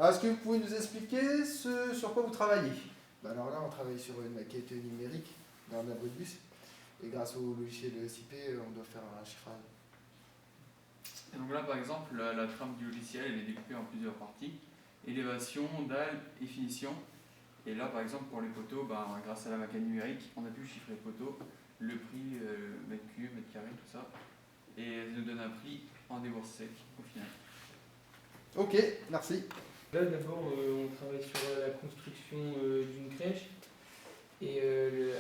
Alors, est-ce que vous pouvez nous expliquer ce sur quoi vous travaillez? Alors là, on travaille sur une maquette numérique d'un abribus. Et grâce au logiciel SIP, on doit faire un chiffrage. Et donc là, par exemple, la trame du logiciel elle est découpée en plusieurs parties. Élévation, dalle et finition. Et là, par exemple, pour les poteaux, grâce à la maquette numérique, on a pu chiffrer les poteaux, le prix, mètre cube, mètre carré, tout ça. Et elle nous donne un prix en débourse sec au final. Ok, merci. Là, d'abord, on travaille sur la construction d'une crèche et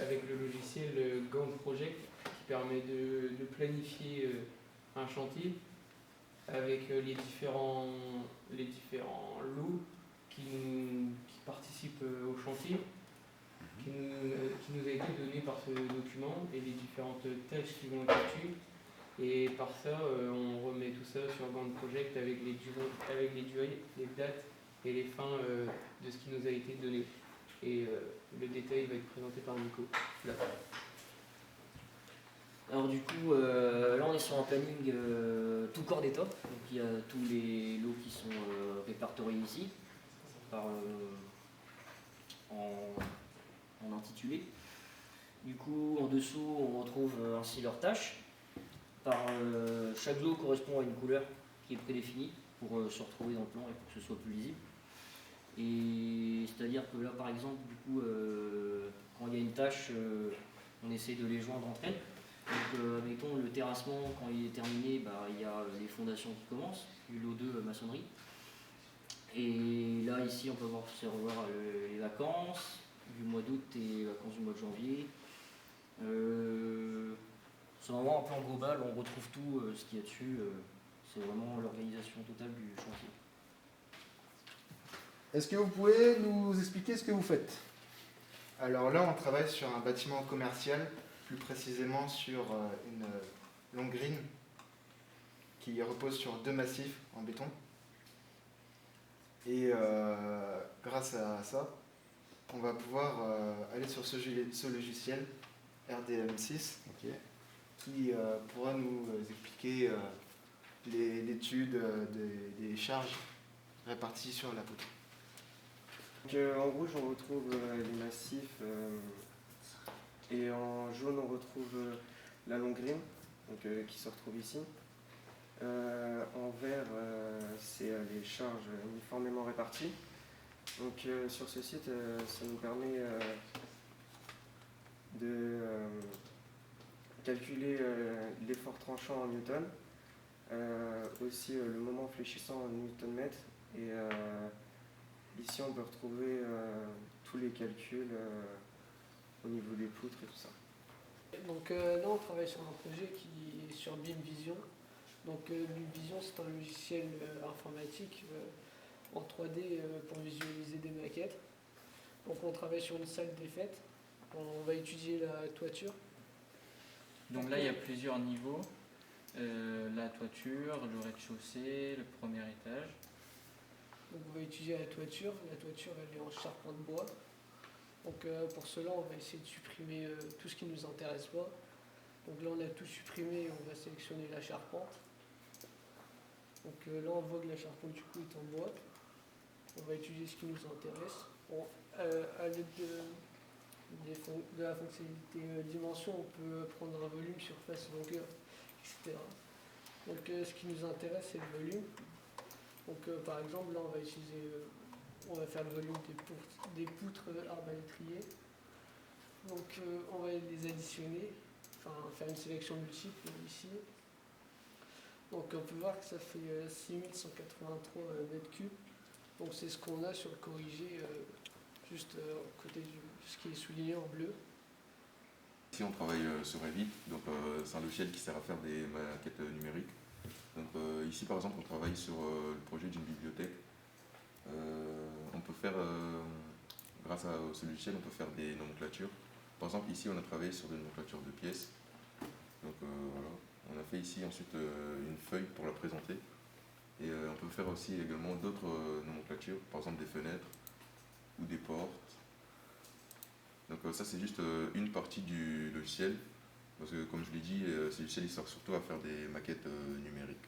avec le logiciel Gantt Project qui permet de planifier un chantier avec les différents lots qui participent au chantier, qui nous a été donné par ce document et les différentes tâches qui vont être dessus. Et par ça, on remet tout ça sur Gantt Project avec les durées, les dates et les fins de ce qui nous a été donné. Et le détail va être présenté par Nico. Là. Alors du coup, là on est sur un planning tout corps d'état. Donc il y a tous les lots qui sont répertoriés ici en intitulé. Du coup, en dessous, on retrouve ainsi leurs tâches. Chaque lot correspond à une couleur qui est prédéfinie pour se retrouver dans le plan et pour que ce soit plus lisible. Et c'est-à-dire que là, par exemple, du coup, quand il y a une tâche, on essaie de les joindre entre elles. Donc, mettons le terrassement, quand il est terminé, il y a les fondations qui commencent, du lot 2 maçonnerie. Et là, ici, on peut voir les vacances du mois d'août et les vacances du mois de janvier. C'est vraiment un plan global, on retrouve tout ce qu'il y a dessus. C'est vraiment l'organisation totale du chantier. Est-ce que vous pouvez nous expliquer ce que vous faites? Alors là, on travaille sur un bâtiment commercial, plus précisément sur une longue grille qui repose sur 2 massifs en béton. Et grâce à ça, on va pouvoir aller sur ce logiciel RDM6 qui pourra nous expliquer l'étude des charges réparties sur la poutre. Donc, en rouge, on retrouve les massifs et en jaune, on retrouve la longue grille qui se retrouve ici. En vert, c'est les charges uniformément réparties. Donc, sur ce site, ça nous permet de calculer l'effort tranchant en newton, aussi le moment fléchissant en newton-mètre. Et ici, on peut retrouver tous les calculs au niveau des poutres et tout ça. Donc là, on travaille sur un projet qui est sur BIM Vision. Donc BIM Vision, c'est un logiciel informatique en 3D pour visualiser des maquettes. Donc on travaille sur une salle des fêtes. On va étudier la toiture. Donc là, il y a plusieurs niveaux. La toiture, le rez-de-chaussée, le premier étage. Donc on va étudier la toiture. La toiture, elle est en charpente bois. Donc pour cela, on va essayer de supprimer tout ce qui ne nous intéresse pas. Donc là, on a tout supprimé, on va sélectionner la charpente. Donc là, on voit que la charpente du coup est en bois. On va étudier ce qui nous intéresse. À l'aide de la fonctionnalité dimension, on peut prendre un volume, surface, longueur, etc. Donc ce qui nous intéresse, c'est le volume. Donc par exemple, là, on va faire le volume des poutres arbalétriers. Donc on va les additionner, enfin faire une sélection multiple ici. Donc on peut voir que ça fait 6183 mètres cubes. Donc c'est ce qu'on a sur le corrigé, juste à côté de ce qui est souligné en bleu. Ici on travaille sur Revit, donc c'est un logiciel qui sert à faire des maquettes numériques. Donc ici par exemple on travaille sur le projet d'une bibliothèque. On peut faire, grâce à ce logiciel, on peut faire des nomenclatures. Par exemple ici on a travaillé sur des nomenclatures de pièces. Donc voilà, on a fait ici ensuite une feuille pour la présenter. Et on peut faire aussi également d'autres nomenclatures, par exemple des fenêtres ou des portes. Donc ça c'est juste une partie du logiciel, parce que comme je l'ai dit, ce logiciel il sert surtout à faire des maquettes numériques.